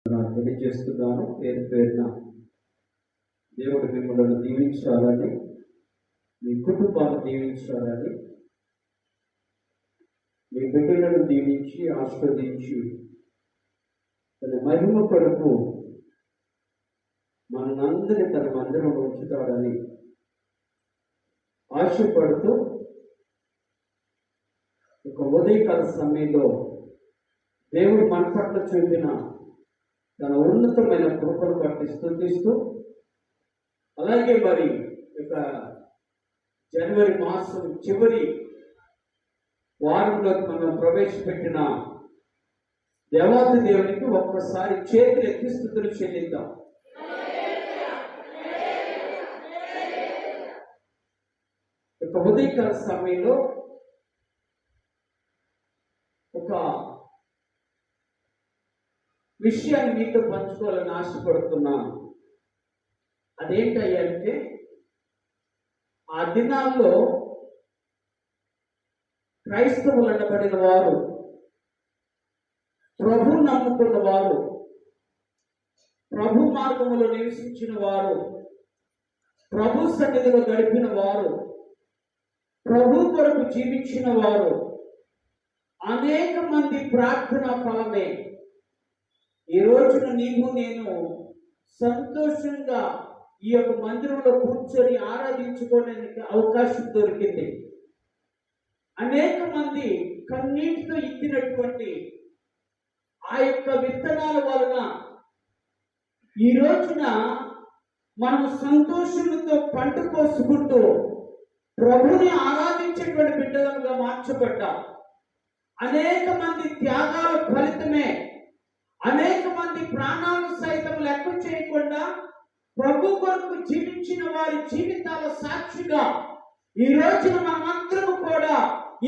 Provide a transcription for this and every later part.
తెలియజేస్తున్నాను. పేరు పేరున దేవుడు మిమ్మల్ని దీవించాలని, మీ కుటుంబాన్ని దీవించాలని, మీ బిడ్డలను దీవించి ఆశీర్వదించి తన మహిమ కొరకు మనందరి తన మందిరం ఉంచుతాడని ఆశపడుతూ ఒక ఉదయకాల సమయంలో దేవుడు మన పట్ల చూపిన తన ఉన్నతమైన కృపను బట్టి స్తుతిస్తూ, అలాగే మరి ఇక జనవరి మాసం చివరి వారంలోకి మనం ప్రవేశపెట్టిన దేవాది దేవునికి ఒక్కసారి చేతులు ఎత్తి స్తుతులు చెల్లిద్దాం. ఇక ఉదయకాల సమయంలో ఒక విషయాన్ని మీతో పంచుకోవాలని ఆశపడుతున్నాను. అదేంటంటే, ఆ దినాల్లో క్రైస్తవులు అనబడిన వారు, ప్రభు నమ్ముకున్న వారు, ప్రభు మార్గములో నివసించిన వారు, ప్రభు సన్నిధిలో గడిపిన వారు, ప్రభు కొరకు జీవించిన వారు అనేక మంది ప్రార్థన ఫలమే ఈ రోజున నీవు నేను సంతోషంగా ఈ యొక్క మందిరంలో కూర్చొని ఆరాధించుకోవడానికి అవకాశం దొరికింది. అనేక మంది కన్నీటితో ఇచ్చినటువంటి ఆ యొక్క విత్తనాల వలన ఈ రోజున మనం సంతోషంతో పంట కోసుకుంటూ ప్రభుని ఆరాధించేటువంటి బిడ్డలుగా మార్చబడ్డాం. అనేక మంది త్యాగాల ఫలితమే అనేక మంది ప్రాణాలను సైతం లెక్క చేయకుండా ప్రభు కొరకు జీవించిన వారి జీవితాల సాక్షిగా ఈ రోజున మనమందరము కూడా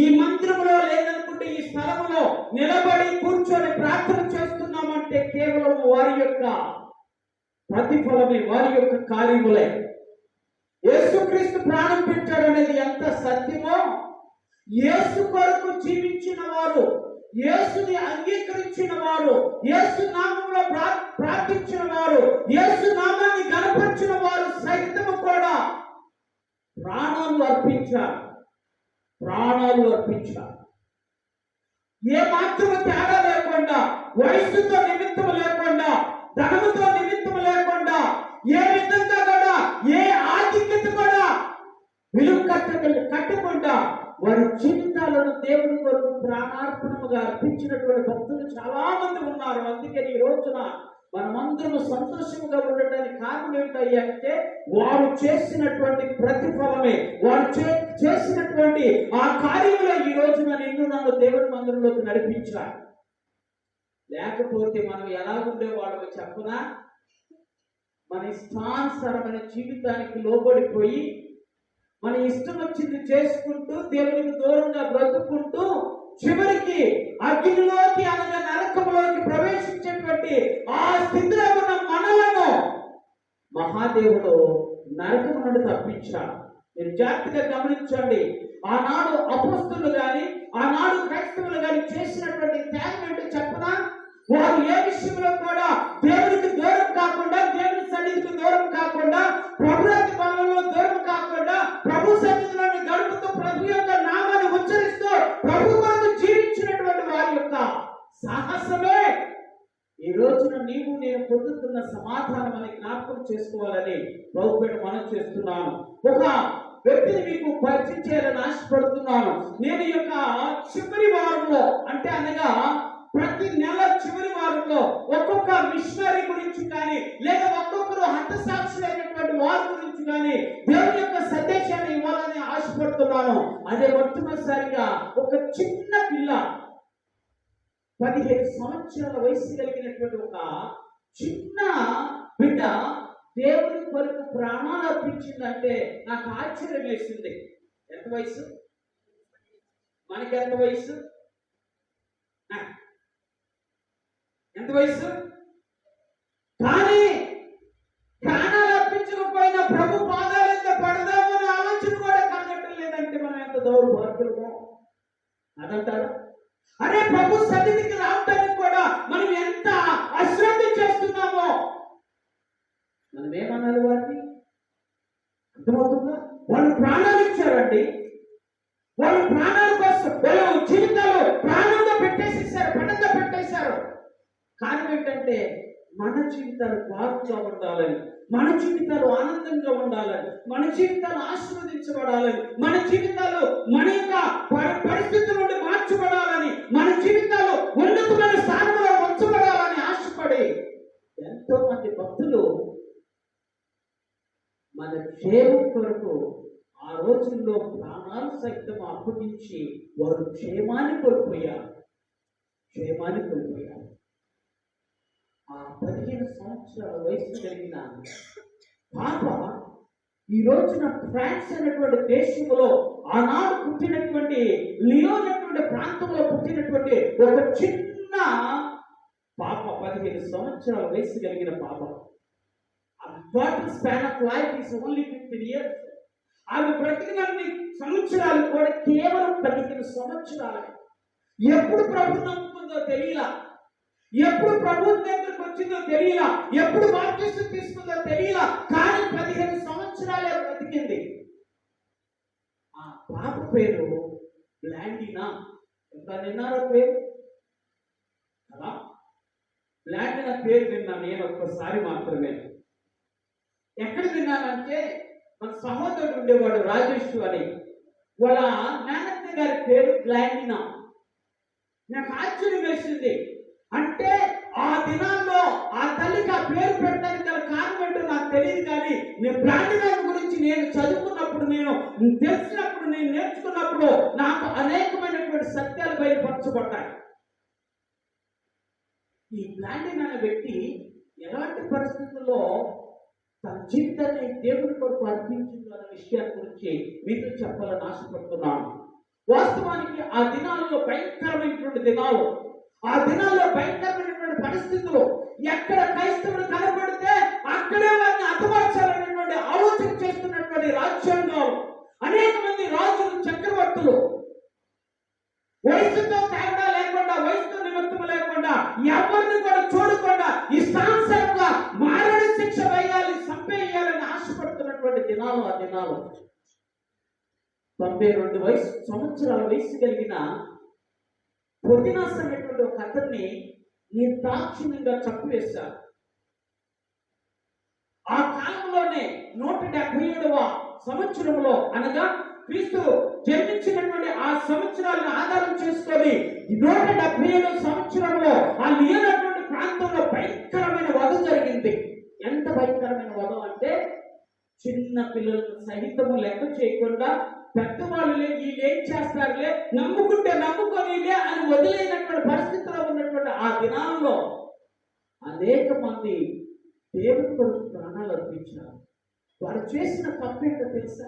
ఈ మందిరంలో లేదనుకుంటే ఈ స్థలంలో నిలబడి కూర్చొని ప్రార్థన చేస్తున్నామంటే కేవలం వారి యొక్క ప్రతిఫలమే, వారి యొక్క కార్యములే. యేసుక్రీస్తు ప్రాణం పెట్టాడు అనేది ఎంత సత్యమో, యేసు కొరకు జీవించిన వారు, యేసుని అంగీకరించిన వారు, యేసు నామంలో ప్రార్థించిన వారు, యేసు నామాన్ని గణపరిచిన వారు సైతము కూడా ప్రాణాలు అర్పించారు. ఏ మాత్రము తేడా లేకుండా, వయస్సుతో నిమిత్తం లేకుండా, ధనముతో నిమిత్తం లేకుండా, ఏ విధంగా కూడా ఏ ఆధిక్యత కూడా విలువ కట్టకుండా వారి జీవితాలను దేవుని కొరకు ప్రాణార్పణముగా అర్పించినటువంటి భక్తులు చాలా మంది ఉన్నారు. అందుకని ఈ రోజున మనమందరము సంతోషంగా ఉండటానికి కారణం ఏంటంటే వారు చేసినటువంటి ప్రతిఫలమే, వారు చేసినటువంటి ఆ కార్యంలో ఈ రోజున నిన్ను నన్ను దేవుని మందిరంలోకి నడిపించారు. లేకపోతే మనం ఎలా ఉండేవాళ్ళమో చెప్పనా? మన ఇష్టానుసారమైన జీవితానికి లోబడిపోయి మన ఇష్టం వచ్చింది చేసుకుంటూ దేవునికి దూరంగా బ్రతుకుంటూ చివరికి అగ్నిలోకి అనగా నరకంలోకి ప్రవేశించేటువంటి ఆ స్థితిలో ఉన్న మనలను మహాదేవుడు నరకం నుండి తప్పించాడు. మీరు జాగ్రత్తగా గమనించండి. ఆనాడు అపొస్తలులు గాని, ఆనాడు క్రైస్తవులు గాని చేసినటువంటి త్యాగం ఏంటో చెప్పనా? వారు ఏ విషయంలో కూడా దేవునికి దూరం కాకుండా, దేవుని సన్నిధికి దూరం కాకుండా, ప్రభుత్వ బలంలో దూరం కాకుండా, ప్రభు సన్నిధిలోని గడుపుతూ ప్రభు యొక్క నామాన్ని ఉచ్చరిస్తూ ప్రభు కొరకు జీవించినటువంటి వారి యొక్క సాహసమే ఈ రోజున నీవు నేను పొందుతున్న సమాధానం అని జ్ఞాపకం చేసుకోవాలని ప్రభుపేట మనం చేస్తున్నాను. ఒక వ్యక్తిని మీకు పరిచయం చేయాలని ఆశపడుతున్నాను. నేను ఈ యొక్క చివరి వారంలో, అంటే అనగా ప్రతి నెల చివరి వారంలో ఒక్కొక్క మిషనరీ గురించి కానీ, లేదా ఒక్కొక్కరు హతసాక్షులైనటువంటి వారి గురించి కానీ దేవుని యొక్క సందేశాన్ని ఇవ్వాలని ఆశపడుతున్నాను. అదే మొట్టమొదటిసారిగా ఒక చిన్న పిల్ల, 15 సంవత్సరాల వయసు కలిగినటువంటి ఒక చిన్న బిడ్డ దేవుని కొరకు ప్రాణాలు అర్పించిందంటే నాకు ఆశ్చర్యం వేసింది. ఎంత వయసు? మనకి ఎంత వయసు? ఎంత వయసు? కానీ ప్రాణాలు అర్పించకపోయినా ప్రభు పాదాల మీద పడదాము అనే ఆలోచన కూడా కలగటం లేదంటే మనం ఎంత దౌర్భాగ్యులమో అదంటారు. అరే ప్రభు సన్నిధికి రావడానికి కూడా మనం ఎంత అశ్రద్ధ చేస్తాం. ఏమనాలి వారిని? అర్థమవుతుందా? వాళ్ళు ప్రాణాలు ఇచ్చారండి. వాళ్ళు ప్రాణాల కోసం వాళ్ళ జీవితాలు ప్రాణంగా పెట్టేసేసారు, పణంగా పెట్టేశారు. కారణం ఏంటంటే మన జీవితాలు బాగుగా ఉండాలని, మన జీవితాలు ఆనందంగా ఉండాలని, మన జీవితాలు ఆశీర్వదించబడాలని, మన జీవితాలు మన యొక్క పరిస్థితుల నుండి మార్చబడాలని, మన జీవితాలు ఉన్నతమైన స్థానంలో ఉంచబడాలని ఆశపడి ఎంతో మంది భక్తులు మన క్షేమం కొరకు ఆ రోజుల్లో ప్రాణాలు సైతం అప్పగించి వారు క్షేమాన్ని కోల్పోయారు. ఆ 15 సంవత్సరాల వయసు కలిగిన పాప ఈ రోజున ఫ్రాన్స్ అనేటువంటి దేశంలో ఆనాడు పుట్టినటువంటి లియోన్ అనేటువంటి ప్రాంతంలో పుట్టినటువంటి ఒక చిన్న పాప, 15 సంవత్సరాల వయసు కలిగిన పాప. Total span of life is only 15 years. ఆమె బ్రతికినన్ని సంవత్సరాలు కూడా కేవలం 15 సంవత్సరాలే. ఎప్పుడు ప్రభు నమ్ముకుందో తెలియలా, ఎప్పుడు ప్రభు దగ్గరకు వచ్చిందో తెలియలా, ఎప్పుడు బాప్తిసం తీసుకుందో తెలియలా, కానీ 15 సంవత్సరాలే బ్రతికింది. ఆ పాప పేరు బ్లాండినా. ఎంత విన్నారో పేరు కదా? బ్లాండినా పేరు విన్నా నేను ఒక్కసారి మాత్రమే. ఎక్కడ విన్నానంటే మన సహోదరుడు ఉండేవాడు రాజేష్ అని, వాళ్ళ మేనత్త గారి పేరు బ్లాండినా. నాకు ఆశ్చర్యం వేసింది. అంటే ఆ దినాల్లో ఆ తల్లికి ఆ పేరు పెట్టడానికి గల కారణం ఏంటో నాకు తెలియదు, కానీ నేను బ్లాండినా గురించి నేను చదువుకున్నప్పుడు, నేను తెలిసినప్పుడు, నేను నేర్చుకున్నప్పుడు నాకు అనేకమైనటువంటి సత్యాలు బయలుపరచబడ్డాయి. ఈ బ్లాండినా అనే వ్యక్తి ఎలాంటి పరిస్థితుల్లో తన జీవితాన్ని దేవుడి కొరకు అర్పించింది అనే విషయాన్ని గురించి మీతో చెప్పాలని ఆశపడుతున్నాను. వాస్తవానికి ఆ దినాల్లో భయంకరమైనటువంటి దినాలు, ఆ దినాల్లో భయంకరమైనటువంటి పరిస్థితులు, ఎక్కడ క్రైస్తవులు కనబడితే అక్కడే వారిని హతమార్చాలనేటువంటి ఆలోచన చేస్తున్నటువంటి రాజ్యాంగాలు, అనేక మంది రాజులు, చక్రవర్తులు వయసుతో తేడా లేకుండా, వయసుతో నిమిత్తం లేకుండా, ఎవరిని కూడా చూడకుండా ఇష్టానుసారంగా మరణ శిక్ష వేయాలి, చంపేయాలని ఆశపడుతున్నటువంటి దినాలు ఆ దినాలు. 92 సంవత్సరాల వయసు కలిగిన పొదినాస్ అనేటువంటి ఒక అతన్ని నిర్దాక్షిణ్యంగా చంపివేశారు. ఆ కాలంలోనే 177వ సంవత్సరంలో, అనగా క్రీస్తు జన్మించినటువంటి ఆ సంవత్సరాలను ఆధారం చేసుకొని 177వ సంవత్సరంలో ఆ లియోనటువంటి ప్రాంతంలో భయంకరమైన వధ జరిగింది. ఎంత భయంకరమైన వధ అంటే చిన్న పిల్లలను సహితము లెక్క చేయకుండా, పెద్దవాళ్ళులే వీళ్ళు ఏం చేస్తారులే, నమ్ముకుంటే నమ్ముకోనిలే అని వదిలేనటువంటి పరిస్థితిలో ఉన్నటువంటి ఆ దినాల్లో అనేక మంది దేవుని కొరకు ప్రాణాలు అర్పించారు. వారు చేసిన తప్పేంటో తెలుసా?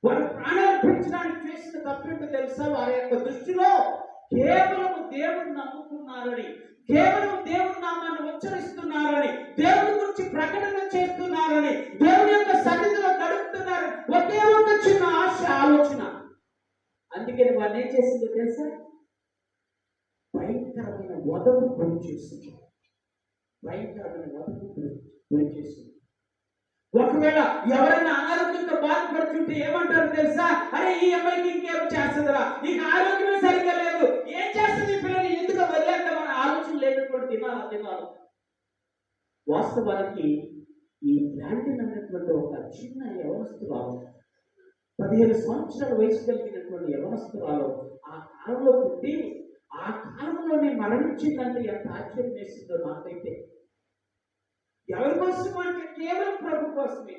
వారు ప్రాణాలు పెంచడానికి చేసిన తప్పేంటో తెలుసా? వారి యొక్క దృష్టిలో కేవలం దేవుని నమ్ముకున్నారని, కేవలం దేవుని నామాన్ని ఉచ్చరిస్తున్నారని, దేవుని గురించి ప్రకటన చేస్తున్నారని, దేవుని యొక్క సన్నిధిలో గడుపుతున్నారు, ఒకే ఒక చిన్న ఆశ, ఆలోచన. అందుకని వారు ఏం చేసిందో తెలుసా? భయంకరమైన వధకు గురి చేసింది. ఒకవేళ ఎవరైనా అనారోగ్యంతో బాధపడుతుంటే ఏమంటారు తెలుసా? అరే ఈ అమ్మాయికి ఇంకేం చేస్తుందిరా, నీకు ఆరోగ్యమే సరిగ్గా లేదు, ఏం చేస్తుంది ఈ పిల్లలు, ఎందుకు వదిలేద్దామని ఆలోచన లేనటువంటి దినాలు. వాస్తవానికి ఈ బ్లాండినా అన్నటువంటి ఒక చిన్న యవనస్తురాలు, 15 సంవత్సరాల వయసు కలిగినటువంటి యవనస్తురాలు ఆ కాలంలో పుట్టి ఆ కాలంలోనే మరణించిందంటే ఎంత ఆశ్చర్యం వేసిందో నాకైతే. ఎవరి కోసం అంటే కేవలం ప్రభు కోసమే.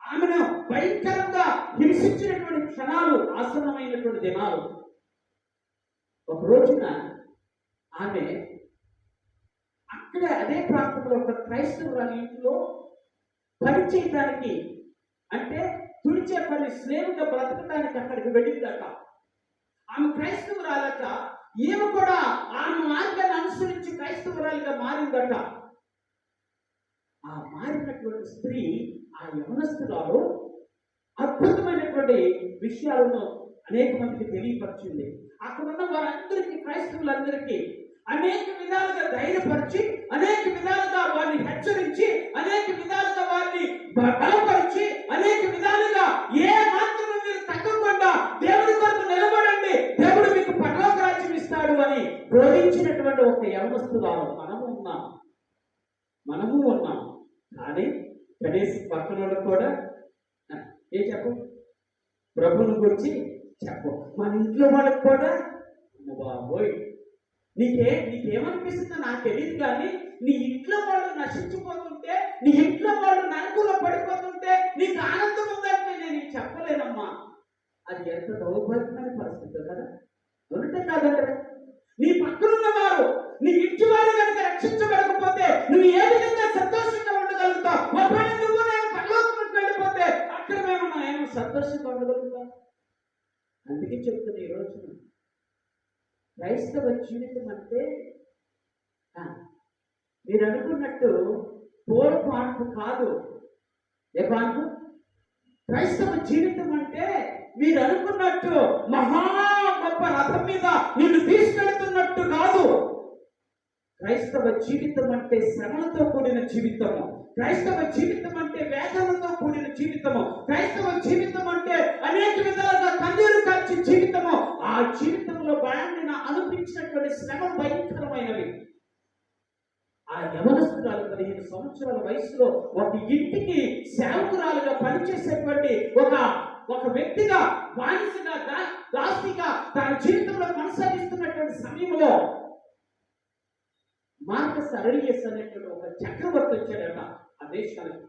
ఆమెను భయంకరంగా హింసించినటువంటి క్షణాలు, ఆసన్నమైనటువంటి దినాలు. ఒక రోజున ఆమె అక్కడే అదే ప్రాంతంలో ఒక క్రైస్తవురాలి ఇంట్లో పని చేయడానికి, అంటే తుడిచే పని స్లేవ్గా బ్రతకడానికి అక్కడికి వెళ్ళిందట. ఆమె క్రైస్తవురాలట. ఈమె కూడా ఆమె మార్గాన్ని అనుసరించి క్రైస్తవురాలిగా మారిందట. ఆ మారినటువంటి స్త్రీ, ఆ యవనస్తురాలు అద్భుతమైనటువంటి విషయాలను అనేక మందికి తెలియపరిచింది. అక్కడ ఉన్న వారందరికీ, క్రైస్తవులందరికీ అనేక విధాలుగా ధైర్యపరిచి, అనేక విధాలుగా వారిని హెచ్చరించి, అనేక విధాలుగా వారిని బలపరిచి, అనేక విధాలుగా ఏ మాత్రం మీరు తగ్గకుండా దేవుడి కొరకు నిలబడండి, దేవుడు మీకు పరలోక రాజ్యం ఇస్తాడు అని బోధించినటువంటి ఒక యవనస్తురాలు మనము ఉన్నాం. కానీ కనీసం పక్కన కూడా ఏం చెప్పు, ప్రభువుని గురించి చెప్పు. మన ఇంట్లో వాళ్ళకి కూడా బాబోయ్ నీకేమనిపిస్తుందో నాకు తెలియదు, కానీ నీ ఇంట్లో వాళ్ళు నశించిపోతుంటే, నీ ఇంట్లో వాళ్ళు నరకులో పడిపోతుంటే నీకు ఆనందం ఉందంటే నేను చెప్పలేనమ్మా. అది ఎంత దౌర్భాగ్యమైన పరిస్థితి కదా, ఉంటే కాదంటే నీ పక్కనున్న వారు, నీ ఇంటి వారు కనుక రక్షించబడకపోతే నువ్వు ఏ విధంగా సంతోషంగా ఉండగలుగుతావు? ఒకవేళ నువ్వు నేను పరలోకానికి వెళ్ళిపోతే అక్కడ మేము సంతోషంగా ఉండగలుగుతాం. అందుకే చెప్తున్నా ఈ రోజు క్రైస్తవ జీవితం అంటే మీరు అనుకున్నట్టు పోర పాన్పు కాదు. ఏ పాన్పు? క్రైస్తవ జీవితం అంటే మీరు అనుకున్నట్టు మహా గొప్ప రథం మీద నిన్ను తీసుకెళ్తున్నట్టు కాదు. క్రైస్తవ జీవితం అంటే శ్రమలతో కూడిన జీవితము. క్రైస్తవ జీవితం అంటే వేదనతో కూడిన జీవితము. క్రైస్తవ జీవితం అంటే అనేక విధాలుగా కన్నీరు కార్చి జీవితము. ఆ జీవితంలో భయాన్ని అనిపించినటువంటి శ్రమ భయంకరమైనవి. ఆ యవనస్తురాలు 15 సంవత్సరాల వయసులో ఒక ఇంటికి సేవకురాలుగా పనిచేసేటువంటి ఒక వ్యక్తిగా, బానిసగా, దాసిగా తన జీవితంలో కొనసాగిస్తున్నటువంటి సమయంలో మార్కస్ అరేలియస్ అనేటువంటి ఒక చక్రవర్తి వచ్చాడట ఆ దేశానికి.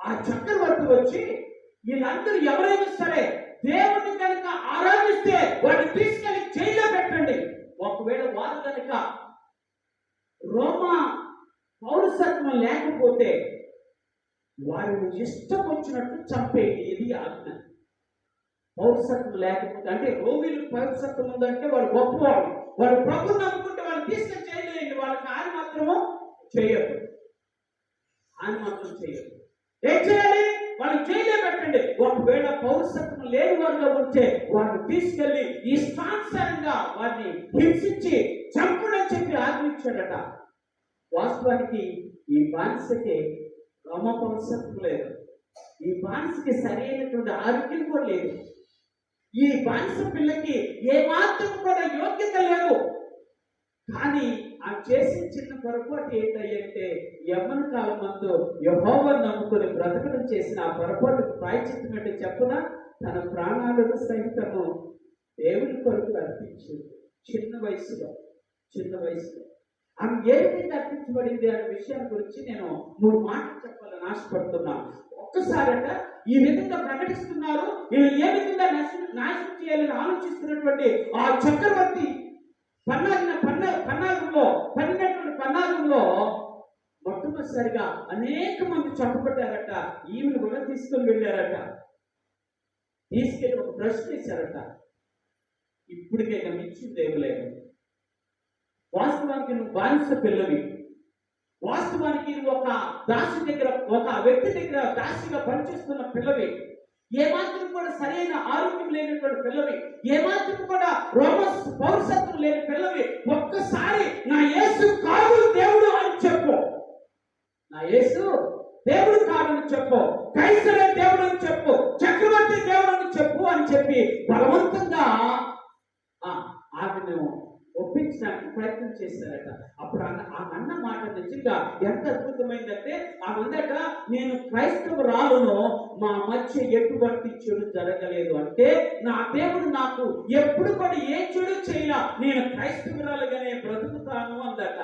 ఆ చక్రవర్తి వచ్చి వీళ్ళందరూ ఎవరైనా సరే దేవుడిని కనుక ఆరాధిస్తే వాడిని తీసుకెళ్లి జైల్లో పెట్టండి, ఒకవేళ వారు కనుక రోమా పౌరసత్వం లేకపోతే వారిని ఇష్టం వచ్చినట్టు చంపేది. ఇది ఆజ్ఞ. పౌరసత్వం లేకపోతే, అంటే రోమిలకు పౌరసత్వం ఉందంటే వాడు గొప్పవాడు, వాడు ప్రభువు నమ్ముకుంటే వాళ్ళు తీసుకొని చేయలేండి, వాళ్ళకి ఆయన మాత్రము చేయదు. ఏం చేయాలి? వాళ్ళు జైల్లో పెట్టండి. ఒకవేళ పౌరసత్వం లేని వారిగా ఉంటే వారిని తీసుకెళ్లి ఇష్టానుసారంగా వారిని హింసించి చంపుడని చెప్పి ఆజ్ఞించాడట. వాస్తవానికి ఈ బానిసకి రోమ పౌరసత్వం లేదు, ఈ బానిసకి సరైనటువంటి ఆరోగ్యం కూడా లేదు, ఈ బానిస పిల్లకి ఏమాత్రం కూడా యోగ్యత లేదు. కానీ ఆ చేసిన చిన్న పొరపాటు ఏంటంటే యవ్వన కాలం మందు యెహోవాను నమ్ముకొని బ్రతకడం చేసిన ఆ పొరపాటుకు ప్రాయశ్చిత్తం అంటే చెప్పున తన ప్రాణాలను సహితము దేవుని కొరకు అర్పించింది. చిన్న వయసులో ఆమె ఏ విధంగా అర్పించబడింది అనే విషయాన్ని గురించి నేను 3 మాటలు చెప్పాలని ఆశపడుతున్నాను. ఒక్కసారట ఈ విధంగా ప్రకటిస్తున్నారు, వీళ్ళు ఏ విధంగా నాశనం చేయాలని ఆలోచిస్తున్నటువంటి ఆ చక్రవర్తి పన్నాగంలో మొట్టమొదటిసారిగా అనేక మంది చంపబడ్డారట. ఈమెను కూడా తీసుకొని వెళ్ళారట. తీసుకెళ్ళి ఒక ప్రశ్న వేశారట, ఇప్పటికైనా మించింది ఏమి లేదు. వాస్తవానికి నువ్వు బానిస పిల్లవి, వాస్తవానికి నువ్వు ఒక వ్యక్తి దగ్గర దాసిగా పనిచేస్తున్న పిల్లవి, ఏమాత్రం కూడా సరైన ఆరోగ్యం లేనటువంటి పిల్లవి, ఏమాత్రం కూడా రోమన్ పౌరసత్వం లేని పిల్లవి. ఒక్కసారి నా యేసు కాదు దేవుడు అని చెప్పు, నా యేసు దేవుడు కాదని చెప్పు, కైసరే దేవుడు అని చెప్పు, చక్రవర్తి దేవుడు అని చెప్పు అని చెప్పి బలవంతంగా ఆమెను ఒప్పించడానికి ప్రయత్నం చేశారట. అప్పుడు అన్న మాట నిజంగా ఎంత అద్భుతమైందంటే, ఆమెదట నేను క్రైస్తవురాలును, మా మధ్య ఎటువంటి చెడు జరగలేదు, అంటే నా దేవుడు నాకు ఎప్పుడు కూడా ఏ చెడు చేయాల, నేను క్రైస్తవురాలుగానే బ్రతుకుతాను అందట.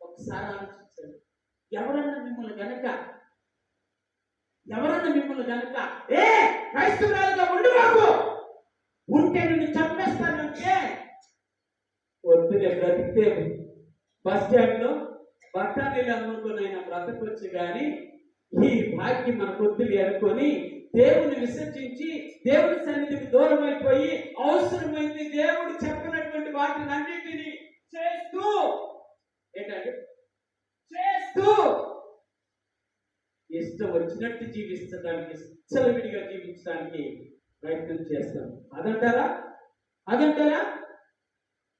ఒకసారి ఆలోచించండి, ఎవరన్నా మిమ్మల్ని గనక ఏ క్రైస్తవురాలుగా ఉండి మాకు ఉంటే నిన్ను చంపేస్తానంటే పొద్దునే బ్రతికితే బస్ స్టాండ్ లో బఠానీలు అమ్ముకుని ఆయన బ్రతకొచ్చు, కానీ ఈ భాగ్యం మన కొద్దులు అనుకొని దేవుని విసర్జించి దేవుని సన్నిధికి దూరం అయిపోయి అవసరమైంది దేవుడు చెప్పినటువంటి వాటిని అన్నింటినీ చేస్తూ ఇష్టం వచ్చినట్టు జీవించడానికి, విడిగా జీవించడానికి ప్రయత్నం చేస్తాం. అదంటారా?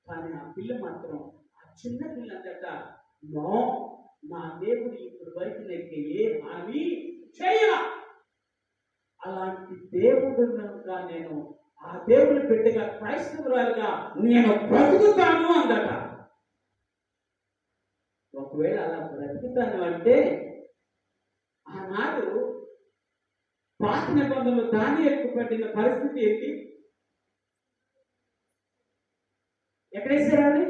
కానీ ఆ పిల్ల మాత్రం, ఆ చిన్న పిల్ల అంతట, నో, నా దేవుడు ఇప్పుడు వరకు నాకు ఏ హామీ చేయాల, అలాంటి దేవుడుగా నేను, ఆ దేవుని బిడ్డగా, క్రైస్తవురాలుగా నేను బ్రతుకుతాను అందట. ఒకవేళ అలా బ్రతుకుతాను అంటే, ఆనాడు పాత నిబంధనలు దానియేలుకు పడిన పరిస్థితి ఏంటి? ఎక్కడేసారని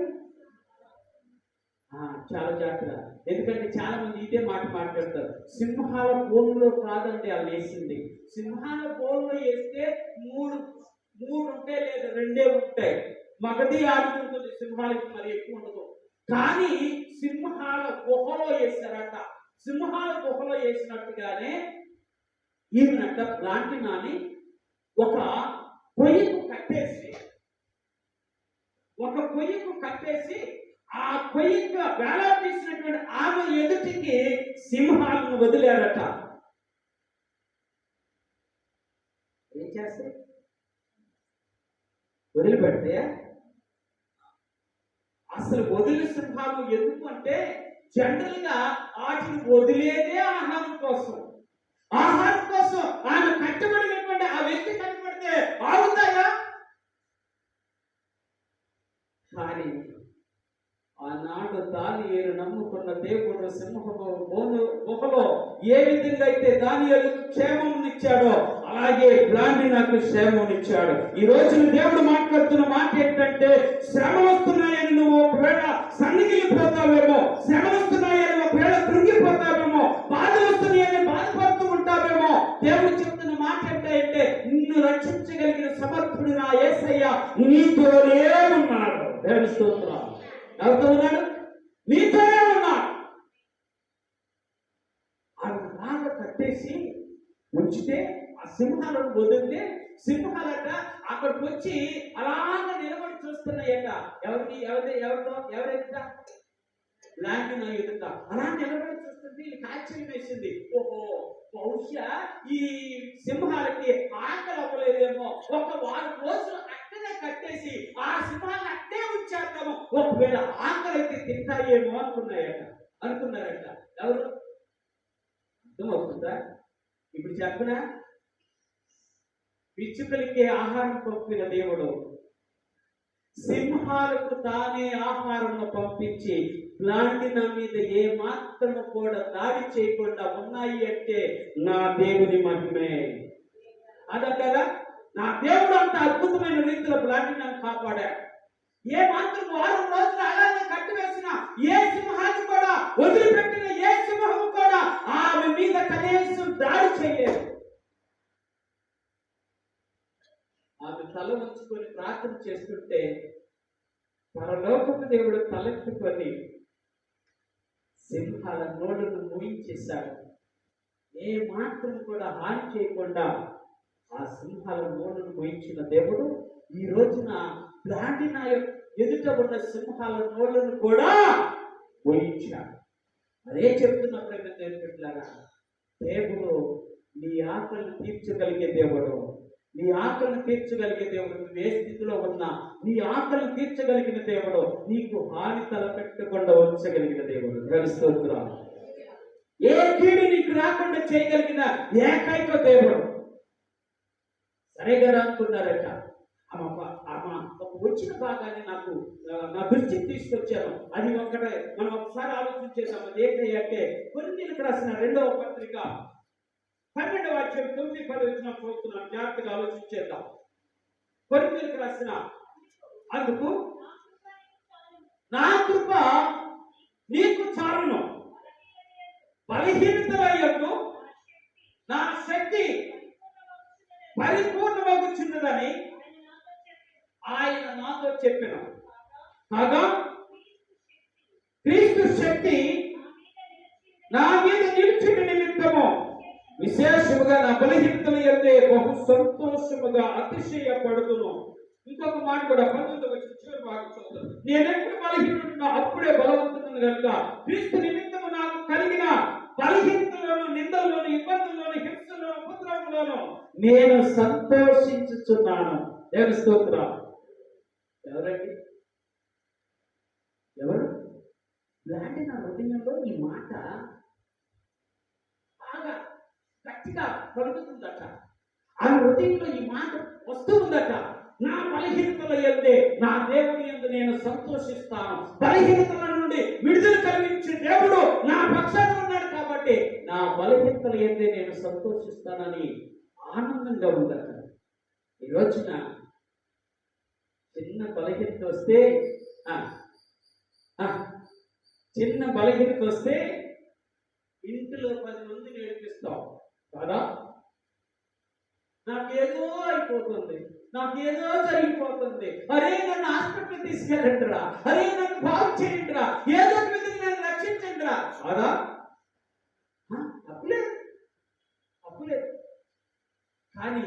చాలా జాగ్రత్త. ఎందుకంటే చాలా మంది ఇదే మాట మాట్లాడతారు, సింహాల బోన్లో కాదండి అవి వేసింది. సింహాల బోన్లో వేస్తే మూడు ఉంటాయి, లేదా రెండే ఉంటాయి. మగది ఆడుతుంటుంది, సింహాలకి మరి ఎక్కువ ఉండదు. కానీ సింహాల గుహలో వేస్తారట. సింహాల గుహలో వేసినట్టుగానే ఈమెనట బ్లాంటినాని ఒక పొయ్యికు కట్టేసి ఆ పొయ్యిగా వేలాడదీసినటువంటి ఆమె ఎదుటికి సింహాలను వదిలారట. ఏం చేస్తే వదిలిపెడితే, అసలు వదిలి సింహాలు ఎందుకు అంటే, జనరల్ గా వాటిని వదిలేదే ఆహారం కోసం. ఆమె కట్టబడినటువంటి ఆ వ్యక్తి కట్టబడితే ఆగుతాయా? కానీ ఆనాడు దానియేలు నమ్ముకున్న దేవుడు సింహపు గుహలో ఏ విధంగా అయితే దానియేలుకు క్షేమమునిచ్చాడో, అలాగే బ్లాండినాకు క్షేమమునిచ్చాడు. ఈ రోజు దేవుడు మాట్లాడుతున్న మాట ఏంటంటే, శ్రమ వస్తున్నాయని నువ్వు ఒకవేళ సన్నిగిలిపోతావేమో, శ్రమ వస్తున్నాయని ఒకవేళ కృంగిపోతావేమో, బాధ వస్తున్నాయని బాధపడుతూ ఉంటావేమో. దేవుడు చెప్తున్న మాట ఏంటంటే, నిన్ను రక్షించగలిగిన సమర్థుడు నా యేసయ్య నీతోనే ఉన్నాడు. దేవుని స్తోత్రం. ఎవరితో ఉన్నాడు? నీతోనే ఉన్నాడు. ఆమె బాగా కట్టేసి ఉంచితే, ఆ సింహాలను వదిలితే, సింహాలట అక్కడికి వచ్చి అలాగా నిలబడి చూస్తున్నాయట. ఎవరైతే లాంటిన ఎదుట అలా నిలబడి చూస్తుంది. ఆశ్చర్యం వేసింది. ఓహో, బహుశా ఈ సింహాలకి ఆకలి అవ్వలేదేమో, ఒక వారం రోజులు అక్కడే కట్టేసి ఆ సింహాలను అట్టే ఉంచేద్దాము, ఒకవేళ ఆకలి అయితే తింటాయేమో అనుకున్నారట. ఎవరు? అర్థమవుతుందా? ఇప్పుడు చెప్పనా, పిచ్చుకలకే ఆహారం పంపిన దేవుడు సింహాలకు తానే ఆహారం పంపించి బ్లాండిన మీద ఏ మాత్రము కూడా దాడి చేయకుండా ఉన్నాయి అంటే నా దేవుని మహిమే. అదంటారా? నా దేవుడు అంత అద్భుతమైన రీతిలో బ్లాండినాను కాపాడా. ఏ మాత్రం వారం రోజులు అలాగే కట్టివేసిన ఏ సింహాన్ని కూడా వదిలిపెట్టిన ఏ సింహం కూడా ఆమె మీద కనీసం దాడి చేయలేదు. ఆమె తల ఉంచుకొని ప్రార్థన చేస్తుంటే పరలోకపు దేవుడు తలెత్తుకొని సింహాల నోళ్లను మూయించేశాడు. ఏ మాత్రం కూడా హాని చేయకుండా ఆ సింహాల నోళ్లను మూయించిన దేవుడు ఈ రోజున బ్లాండిన ఎదుట ఉన్న సింహాల నోళ్లను కూడా మూయించాడు. అదే చెప్తున్నప్పుడు నేర్పెట్లాగా, దేవుడు నీ ఆకలిని తీర్చగలిగే దేవుడు, నీ ఆకలిని తీర్చగలిగే దేవుడు. నువ్వు ఏ స్థితిలో ఉన్నా నీ ఆకలిని తీర్చగలిగిన దేవుడు, నీకు హాని తలపెట్టకుండా ఉంచగలిగిన దేవుడు. స్తోత్రం. ఏ కీడు నీకు రాకుండా చేయగలిగిన ఏకైక దేవుడు. సరిగా అనుకున్నారట. ఒక వచ్చిన భాగాన్ని నా దృష్టికి తీసుకొచ్చాను. అది ఒకటే మనం ఒకసారి ఆలోచించేసాం. అది ఏంటంటే, కొరింథీయులకు రాసిన 2వ పత్రిక 12వ అధ్యాయం 9-10 చూస్తున్నాం. జాగ్రత్తగా ఆలోచించేద్దాం. కొరింథీయులకు రాసిన, అందుకు నా కృప నీకు చాలును, బలహీనతలయ్యకు నా శక్తి పరిపూర్ణమగుచున్నదని ఆయన నాతో చెప్పిన. కాగా క్రీస్తు శక్తి నా మీద నిలిచిన నిమిత్తము విశేషముగా నా బలహీనతలు అయితే బహు సంతోషముగా అతిశయపడుతును. ఇంకొక మాట కూడా 19వ చివరి భాగం చదువుతాను. నేనెప్పుడు బలహీనుడున్నా అప్పుడే బలవంతుడు కనుక క్రీస్తు నిమిత్తము నాకు కలిగిన బలహీనతలోను, నిందల్లోను, ఇబ్బందుల్లోను, హింసలోను, ఉపద్రవంలోను నేను సంతోషించుచున్నాను. దేవుని స్తోత్రం. ఎవరండి? ఇలాంటి నా హృదయంలో ఈ మాట బాగా గట్టిగా పలుకుతుందట. ఆ హృదయంలో ఈ మాట వస్తూ ఉందట. నా బలహీనతల యందే నా దేవుని యందు నేను సంతోషిస్తాను. బలహీనతల నుండి విడుదల కలిగించే దేవుడు నా పక్షాన ఉన్నాడు కాబట్టి నా బలహీనతల యందే నేను సంతోషిస్తానని ఆనందంగా ఉందట. ఈ రోజున చిన్న బలహీనత వస్తే చిన్న బలహీనత వస్తే ఇంటిలో 10 మందిని ఏడిపిస్తాం కాదా? నాకేదో అయిపోతుంది, నాకేదో జరిగిపోతుంది, అరే నన్ను హాస్పిటల్ తీసుకెళ్ళండిరా, అరే నన్ను బాగు చేయండిరా, ఏదో ఒక విధంగా నన్ను రక్షించండిరా కాదా? తప్పులేదు, తప్పులేదు. కానీ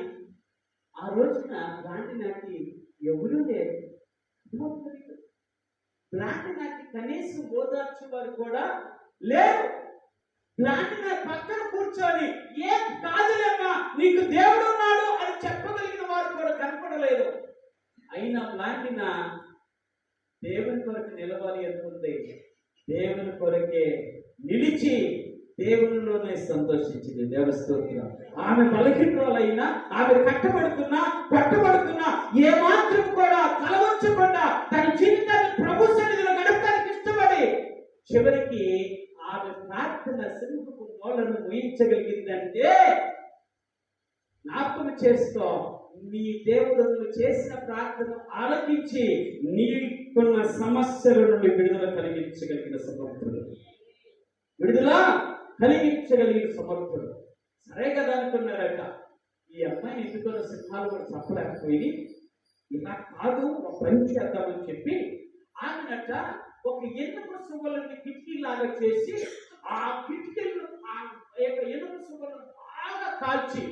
ఆ రోజున లాంటి నాటి ఎవరూ లేరు. లాంటి నాటి కనీసం ఓదార్చే వారు కూడా లేరు. లాంటి నా పక్కన కూర్చొని ఏ కాదులేమ్మా నీకు దేవుడు ఉన్నాడు అని చెప్పగలిగిన వారు కూడా కనపడలేదు. అయినా లాంటి నా దేవుని కొరకు నిలవాలి అనుకుంది. దేవుని కొరకే నిలిచి దేవునిలోనే సంతోషించింది. దేవస్తోత్రం. ఆమె బలహీనరాలైనా, ఆమె కట్టబడుతున్నా పట్టబడుతున్నా ఏమాత్రం కూడా తలవంచకుండా తన జీవితాన్ని ప్రభు సన్నిధిలో గడపడానికి ఇష్టపడి చివరికి ఆమె ప్రార్థన సింహపు నోళ్లను ముయించగలిగిందంటే జ్ఞాపకం చేసుకో, నీ దేవుడు చేసిన ప్రార్థన ఆలకించి నీకున్న సమస్యల నుండి విడుదల కలిగించగలిగిన సమర్థుడు, విడుదల కలిగించగలిగిన సమర్థుడు. సరే కదా అనుకున్నారట. ఈ అమ్మాయి ఎందుకో సింహాలు కూడా చెప్పలేకపోయి ఇలా కాదు ఒక పని చేద్దామని చెప్పి ఆమెనట ఒక ఎనుక సువ్వలని కిటికీలాగా చేసి ఆ కిటికీలను ఆ యొక్క ఎనుక సువ్వలను బాగా కాల్చి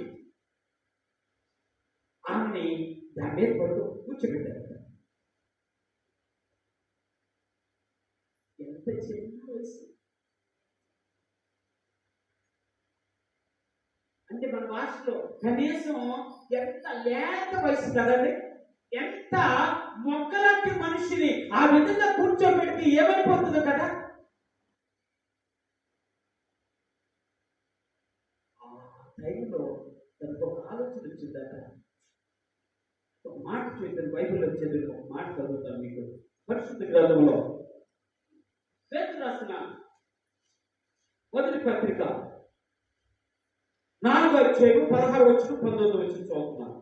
ఆమెని దాని మీద పడుతూ కూర్చోబెట్టారు. ఎంత చిన్న వయసు అంటే మన భాషలో కనీసం ఎంత లేత వయసు కదండి. ఎంత మొక్కలాంటి మనిషిని ఆ విధంగా కూర్చోబెడితే ఏమైపోతుందో కదా. ఆ టైంలో తనకు ఒక ఆలోచన వచ్చిందట. ఒక మాట చూద్దాం, బైబిల్లో వచ్చేది ఒక మాట చదువుతాను మీకు. పరిశుద్ధ గ్రంథంలో పేతురు రాసిన మొదటి పత్రిక 4వ అధ్యాయం 16-19 చదువుతున్నాను.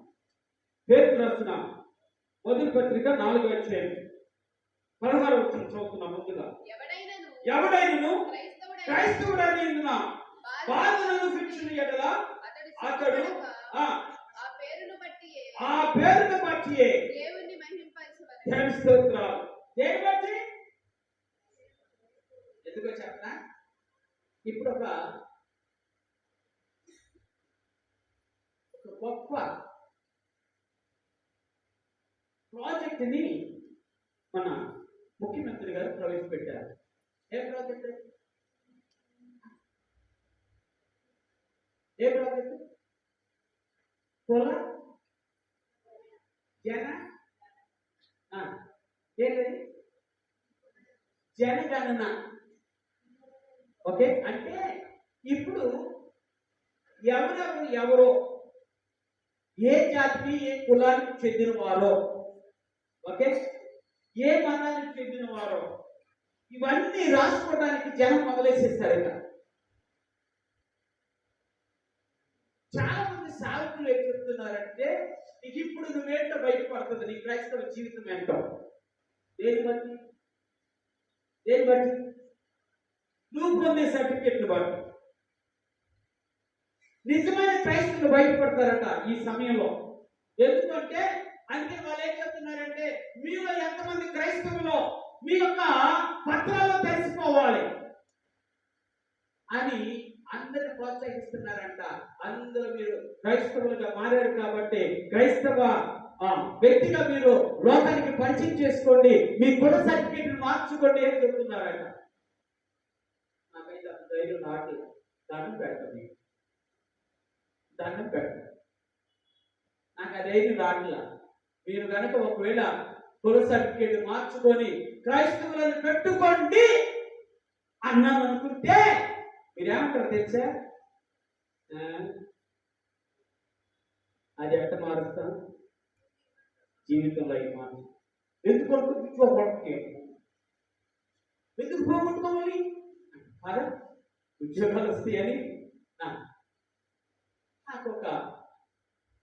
పేతురు రాసిన మొదటి పత్రిక 4వ అధ్యాయం 16 చదువుతున్నాం. ముందుగా ఎవడైనను క్రైస్తవుడని బాధలను శిక్షణ ఎడల అతడు ఆ పేరును బట్టియే దేవుని మహింపరచును. స్తోత్రాలు. దేని బట్టి? ఎందుకో చెప్పనా? ఇప్పుడు ఒక గొప్ప ప్రాజెక్ట్ ని మన ముఖ్యమంత్రి గారు ప్రవేశపెట్టారు. ఏ ప్రాజెక్ట్? ఏ ప్రాజెక్ట్? కుల జన ఏంటది? జనగణన. ఓకే, అంటే ఇప్పుడు ఎవరో ఏ జాతికి ఏ కులానికి చెందిన వారో, ఓకే, ఏ మతానికి చెందిన వారో ఇవన్నీ రాసుకోవడానికి జనం మొదలేసేస్తారు. ఇక చాలా మంది సాధకులు ఏం చెప్తున్నారంటే నీకు ఇప్పుడు నువ్వేంటో బయటపడుతుంది, నీ క్రైస్తవ జీవితం ఏంటో. దేని బట్టి? దేని బట్టి? నువ్వు పొందే సర్టిఫికెట్లు బట్టి నిజమైన క్రైస్తవులు బయటపడతారట ఈ సమయంలో. ఎందుకంటే అందుకే వాళ్ళు ఏం చెప్తున్నారంటే మీలో ఎంతమంది క్రైస్తవులో మీ యొక్క పత్రాల్లో తెలిసిపోవాలి అని అందరిని ప్రోత్సహిస్తున్నారంట. అందరూ మీరు క్రైస్తవులుగా మారారు కాబట్టి క్రైస్తవ వ్యక్తిగా మీరు లోకానికి పరిచయం చేసుకోండి, మీ కుల సర్టిఫికేట్ మార్చుకోండి అని చెప్తున్నారట. నాకైతే ధైర్యం నాటి దండం పెడతాను, దండం పెడతాను. నాకు అదేమి రాట్లా. మీరు కనుక ఒకవేళ కుల సర్టిఫికేట్ మార్చుకొని క్రైస్తవులను పెట్టుకోండి అన్నాను అనుకుంటే మీరేమంటారు తెలుసా? ఆ, అది ఎట్ట మారుస్తాను జీవితంలో ఈ మాట ఎందుకు అనుకుంటే ఎందుకు పోగొట్టుకోవాలి కదా ఉద్యోగాలు వస్తాయని నాకు ఒక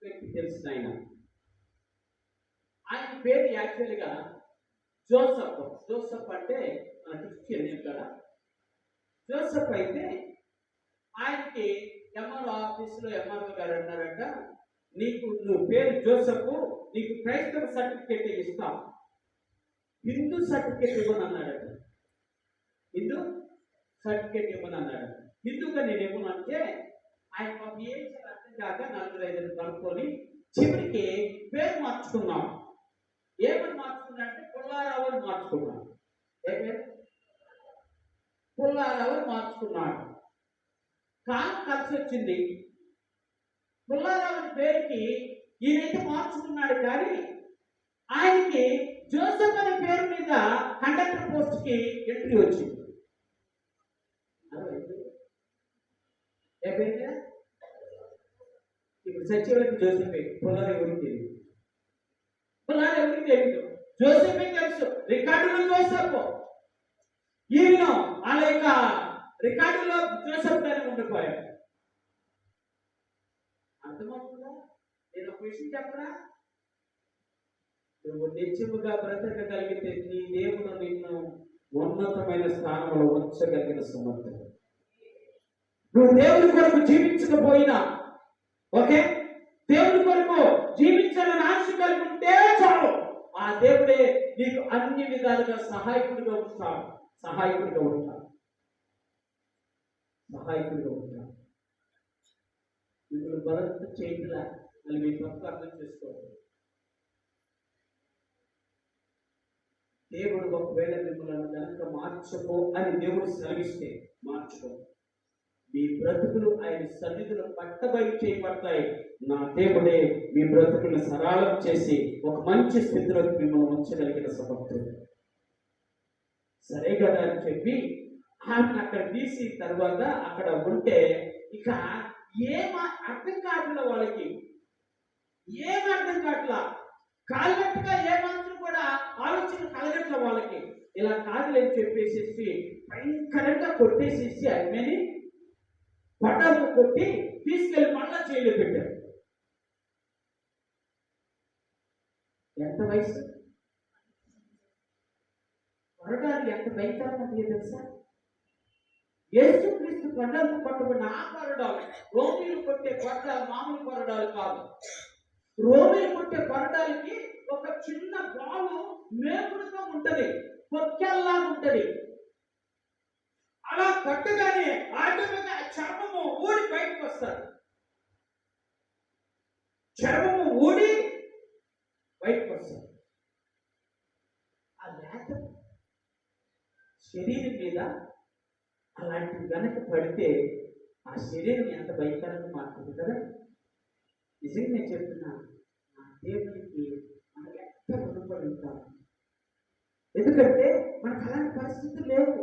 వ్యక్తి తెలిసిన ఆయన పేరు యాక్చువల్గా జోసఫ్. జోసఫ్ అంటే మన క్రిస్టియన్ నేమ్ కదా. జోసఫ్ అయితే ఆయనకి ఎంఆర్ఓ ఆఫీసులో ఎంఆర్ఓ గారు అన్నారట, నువ్వు పేరు జోసఫ్, నీకు క్రైస్తవ సర్టిఫికేట్ ఇస్తాం, హిందూ సర్టిఫికేట్ ఇవ్వను అన్నాడట. హిందూ సర్టిఫికేట్ ఇవ్వను అన్నాడు. హిందూగా నేను ఇవ్వను అంటే ఆయన మాకు ఏం అర్థం కాక 4-5 కనుక్కొని చివరికి పేరు మార్చుకున్నాం. ఏమని మార్చుకున్నా అంటే పుల్లారావు అని మార్చుకున్నాడు. పుల్లారావు అని మార్చుకున్నాడు. కాలం కలిసి వచ్చింది. పుల్లారావు పేరుకి ఈయనైతే మార్చుకున్నాడు, కానీ ఆయనకి జోసెఫ్ అనే పేరు మీద కండక్టర్ పోస్ట్ కి ఎంట్రీ వచ్చింది. ఇప్పుడు సచివాలయం జోసెఫ్, పుల్లారావు ఎవరికి తెలియదు. పుల్లారావు ఎవరికి తెలియదు, జోసెఫ్ తెలుసు. రికార్డులో జోసెఫ్, ఈయన వాళ్ళ యొక్క రికార్డులో జోసెఫ్ గారు ఉండిపోయాడు. అర్థమవుతుందా? నేను ఒక విషయం చెప్పరా, నువ్వు నిత్యముగా బ్రతకగలిగితే నీ దేవుడు నిన్ను ఉన్నతమైన స్థానంలో ఉంచగలిగిన సమర్థుడు. నువ్వు దేవుని కొరకు జీవించకపోయినా ఓకే, దేవుని కొరకు జీవించాలని ఆశ కలిగి ఉంటే చాలు, ఆ దేవుడే నీకు అన్ని విధాలుగా సహాయకుడిగా ఉంటాడు. సహాయకుడిగా ఉంటాడు. సహాయకుడిగా ఉంటాడు. మిమ్మల్ని బలవంత చేయట్లా, మళ్ళీ మీ తప్పు అర్థం చేసుకోవాలి. దేవుడు ఒకవేళ మిమ్మల్ని కనుక మార్చుకో అని దేవుడు సెలవిస్తే మార్చుకో. మీ బ్రతుకులు ఆయన సన్నిధిలో పట్టబయలు చేయబడతాయి. నా దేవుడే మీ బ్రతుకులను సరళం చేసి ఒక మంచి స్థితిలోకి మిమ్మల్ని ఉంచగలిగిన సమర్థుడు. సరే కదా అని చెప్పి ఆమెను అక్కడ తీసి తర్వాత అక్కడ ఉంటే ఇక ఏం అర్థం కావట్ల, వాళ్ళకి ఏం అర్థం కావట్లా, కాలిగట్టుగా ఏమాత్రం కూడా ఆలోచన కలగట్ల వాళ్ళకి. ఇలా కాదులేని చెప్పేసేసి భయంకరంగా కొట్టేసేసి ఆమెని పటాలు కొట్టి తీసుకెళ్లి మళ్ళా జైలు పెట్టారు. ఎంత వయసు? కొరడాలు ఎంత భయంకరంగా తెలుసా? యేసుక్రీస్తు కొరడాలు కొట్టబడిన ఆ కొరడాలు రోమిలు కొట్టే కొరడాలు మామూలు కొరడాలు కాదు. రోమిలు కొట్టే కొరడాలకి ఒక చిన్న బాలు మేకుడుగా ఉంటది, పొక్కెల్లా ఉంటది. అలా కొట్టగానే ఆటోమేటిక్గా చర్మము ఊడి బయటకు వస్తారు. చర్మము ఊడి బయటకు వస్తారు. ఆ లేత శరీరం మీద అలాంటివి కనుక పడితే ఆ శరీరం ఎంత భయంకరంగా మారుతుంది కదా. నిజంగా నేను చెప్తున్నా, నా దేవునికి మనం ఎంత రుణపడి ఉంటాం. ఎందుకంటే మనకు అలాంటి పరిస్థితులు లేవు.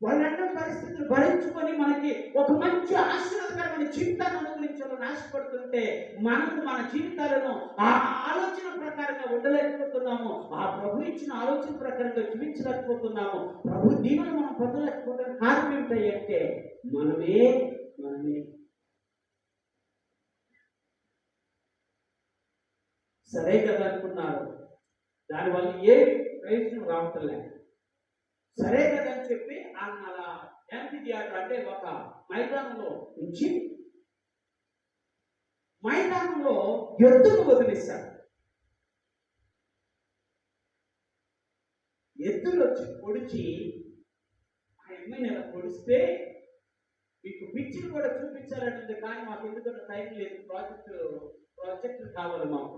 వాళ్ళన్న పరిస్థితులు భరించుకొని మనకి ఒక మంచి ఆశీర్వాదకరమైన జీవితాన్ని అనుగ్రహించాలని ఆశపడుతుంటే మనకు మన జీవితాలను ఆ ఆలోచన ప్రకారంగా ఉండలేకపోతున్నాము. ఆ ప్రభు ఇచ్చిన ఆలోచన ప్రకారంగా జీవించలేకపోతున్నాము. ప్రభు దీవెన మనం పొందలేకపోవడానికి కారణం ఏమిటంటే మనమే సరే కదా అనుకున్నారు. దానివల్ల ఏ ప్రయోజనం రావటం లేదు. సరే కదా అని చెప్పి ఆయన అలా యాంటీ థియేటర్ అంటే ఒక మైదానంలో ఉంచి మైదానంలో ఎద్దును వదిలేశారు. ఎద్దులు వచ్చి పొడిచి ఆ అమ్మాయిని ఎలా పొడిస్తే మీకు పిక్చర్ కూడా చూపించాలంటే కానీ మాకు ఎందుకంటే టైం లేదు, ప్రాజెక్టు కావాలి మాకు.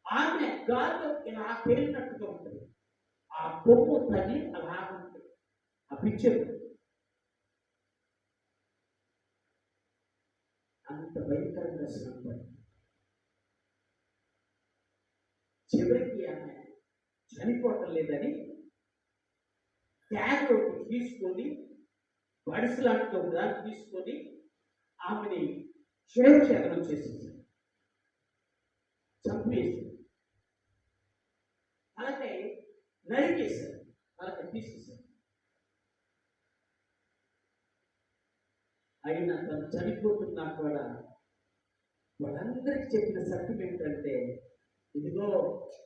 ఆమె గాలిలో ఇలా పేలినట్టుగా ఉంటుంది. ఆ కొమ్ము తగిలి అలా ఉంటుంది ఆ పిక్చర్. అంత భయంకరంగా శ్రమపడి చివరికి ఆమె చనిపోవటం లేదని ట్యాగ్ ఒకటి తీసుకొని బడిసి లాంటి ఒక దాన్ని తీసుకొని ఆమెని క్షేత్రం చేసేసారు, చంపేసి అలాగే నరికేశారు, అలాగే తీసేశారు. అయినా తను చనిపోతున్నా కూడా వాళ్ళందరికీ చెప్పిన సత్యం ఏంటంటే, ఇదిగో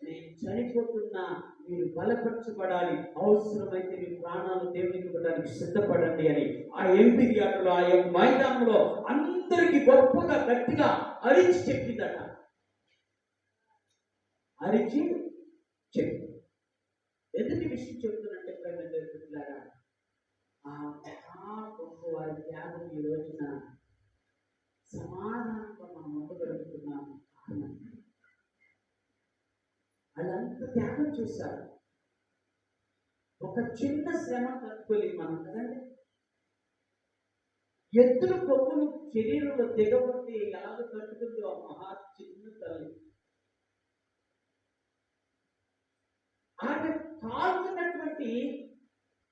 నేను చనిపోతున్నా, మీరు బలపరచబడాలి, అవసరమైతే మీ ప్రాణాలు దేవునికి ఇవ్వడానికి సిద్ధపడండి అని ఆ ఎంపీ ఆటలో ఆ యొక్క మైదానంలో అందరికీ గొప్పగా గట్టిగా అరిచి చెప్పిందట. అరిచి చెప్పి ఎందుకు విషయం చెప్తున్నట్టే ప్రజలారా, ఆ గొప్ప వారి త్యాగం ఈ రోజున సమాధానంగా మనం ఉండగలుగుతున్నాం. వాళ్ళంతా త్యాగం చేశారు. ఒక చిన్న శ్రమ తట్టుకోలేదు మనం కదండి. ఎద్దుల కొమ్ములు శరీరంలో దిగబట్టి ఎలాగ తట్టుకుందో ఆ మహా చిన్న తల్లి. ఆమె కాల్చున్నటువంటి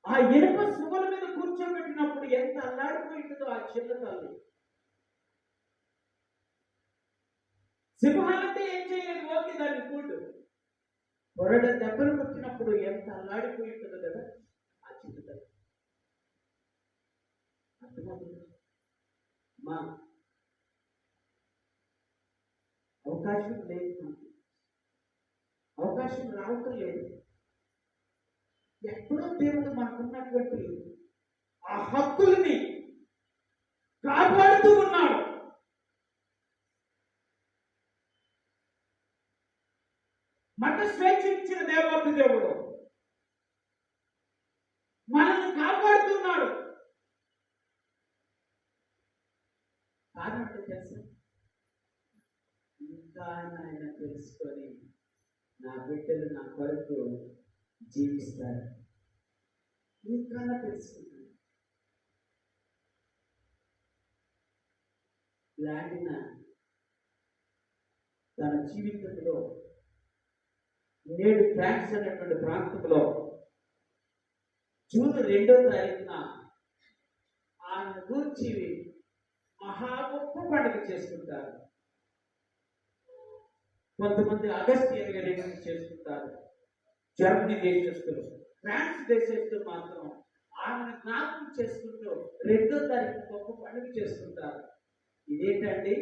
ఆ ఇనుప సుమల మీద కూర్చోబెట్టినప్పుడు ఎంత అల్లాడిపోయిందో ఆ చిన్న తల్లి. సింహాలంటే ఏం చేయలేదు, ఓకే దాన్ని కూడు. కొరడ దెబ్బలు కొట్టినప్పుడు ఎంత అల్లాడిపోయి ఉంటుందో కదా ఆ చిన్న తల్లి. అర్థమవుతుంది మా అవకాశం లేదు, మనకి అవకాశం రావటం లేదు. ఎప్పుడో దేవుడు మనకున్నటువంటి ఆ హక్కుల్ని కాపాడుతూ ఉన్నాడు. మన స్వేచ్ఛ ఇచ్చిన దేవాది దేవుడు మనల్ని కాపాడుతున్నాడు. కారణం అంటే తెలుసా, ఇంకా ఆయన తెలుసుకొని నా బిడ్డలు నా కొరకు జీవిస్తారు, ఇంకా తెలుసుకుంటారు. లాంటిన తన జీవితంలో నేడు ఫ్రాన్స్ అనేటువంటి ప్రాంతంలో జూన్ 2వ తారీఖున ఆయన గూర్చి మహా గొప్ప పండుగ చేసుకుంటారు. కొంతమంది ఆగస్టు 22 చేసుకుంటారు జర్మనీ దేశస్తులు. ఫ్రాన్స్ దేశస్తులు మాత్రం ఆమెను జ్ఞాపకం చేసుకుంటూ 2వ తారీఖు గొప్ప పండుగ చేసుకుంటారు. ఇదేంటండి,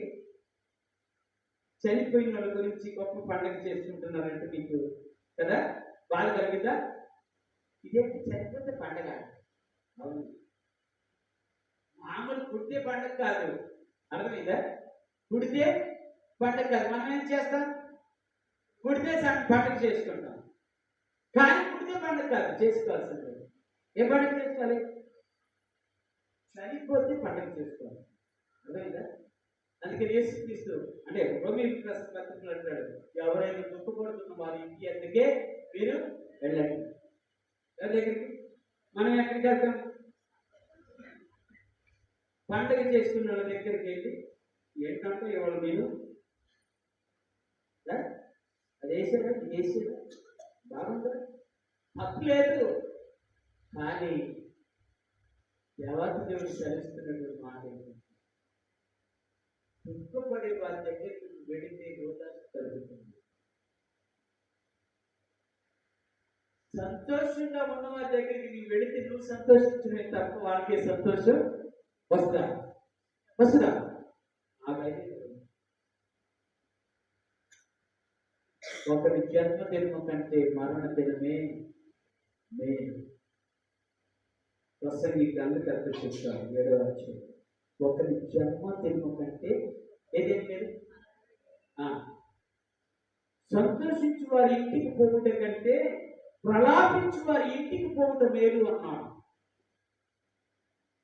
చనిపోయిన వాళ్ళ గురించి గొప్ప పండుగ చేసుకుంటున్నారంటే మీకు కదా బాధ కలిగిందా? ఇదేంటి, చనిపోతే పండగ? అవును, మామూలు పుడితే పండగ కాదు, అర్థమైందా? పుడితే పండగ కాదు. మనం ఏం చేస్తాం, పుడితే పండుగ చేసుకుంటాం, కానీ పుడితే పండగ కాదు చేసుకోవాల్సింది. ఏ పండుగ చేసుకోవాలి? చనిపోతే పండుగ చేసుకోవాలి, అర్థమైందా? అందుకే యేసుక్రీస్తు అంటే రోమీ పత్రికలు అంటాడు, ఎవరైనా దుఃఖపడుతున్న వారి ఇంటి అందుకే మీరు వెళ్ళండి. దగ్గరికి మనం ఎక్కడికి వెళ్తాం? పండుగ చేసుకున్న వాళ్ళ దగ్గరికి వెళ్ళి ఏంటంటే ఇవాళ మీరు అది వేసారా, ఇది వేసారా, బాగుందా, తప్పు లేదు. కానీ దేవాది దేవుడు చలిస్తున్నటువంటి మాట ఏంటంటే, దుఃఖపడే వారి దగ్గరికి వెళితే ఓదార్పు కలుగుతుంది. సంతోషంగా ఉన్న వారి దగ్గరికి నీవు వెళితే నువ్వు సంతోషించడమే తప్ప వాళ్ళకే సంతోషం వస్తుందా? ఒకరి జన్మదినం కంటే మరణ దినమే మేలు. ప్రసంగికి అందుకు అర్థం చెప్తారు 7వ అధ్యాయం. ఒకరి జన్మదినం కంటే ఏదేం లేదు. సంతోషించి వారి ఇంటికి పోవుట కంటే ప్రలాపించి వారి ఇంటికి పోవుట మేలు అన్నాడు.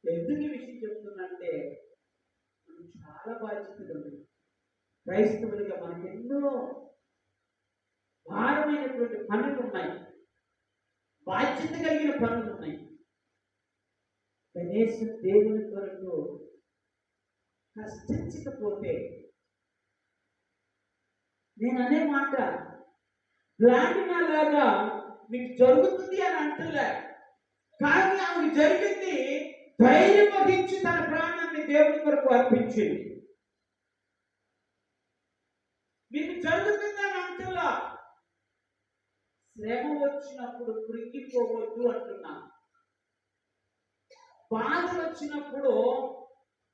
ఎందుకు ఈ విషయం చెప్తున్నంటే, మనం చాలా బాధ్యతలు ఉన్నాయి క్రైస్తవులుగా. మనకు ఎన్నో భారమైనటువంటి పనులు ఉన్నాయి, బాధ్యత కలిగిన పనులు ఉన్నాయి. కనీసం దేవుని కొరకు కష్టించకపోతే, నేను అనే మాట ప్లానింగ్ లాగా మీకు జరుగుతుంది అని అంటలే, కానీ ఆమెకు జరిగింది, ధైర్యం వహించి తన ప్రాణాన్ని దేవుని కొరకు అర్పించింది. మీకు జరుగుతుందని అంటున్నా, శ్రమ వచ్చినప్పుడు కృంగిపోవద్దు అంటున్నా. బాధలు వచ్చినప్పుడు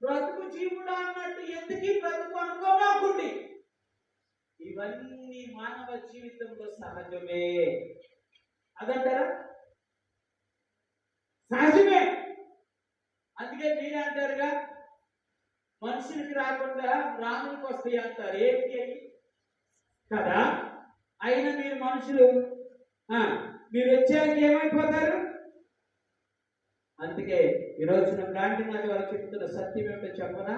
బ్రతుకు జీవుడా అన్నట్టు ఎందుకు బ్రతుకు అనుకోవాకుండి. ఇవన్నీ మానవ జీవితంలో సహజమే. అదంటారా? సహజమే. అందుకే మీరే అంటారుగా, మనుషులకి రాకుండా రామునికి వస్తాయి అంటారు. ఏంటి అని కదా? అయినా మీరు మనుషులు, మీరు వచ్చాక ఏమైపోతారు? అందుకే ఈరోజు గాంధీ నాది వారు చెప్తున్న సత్యం ఏమిటో చెప్పనా?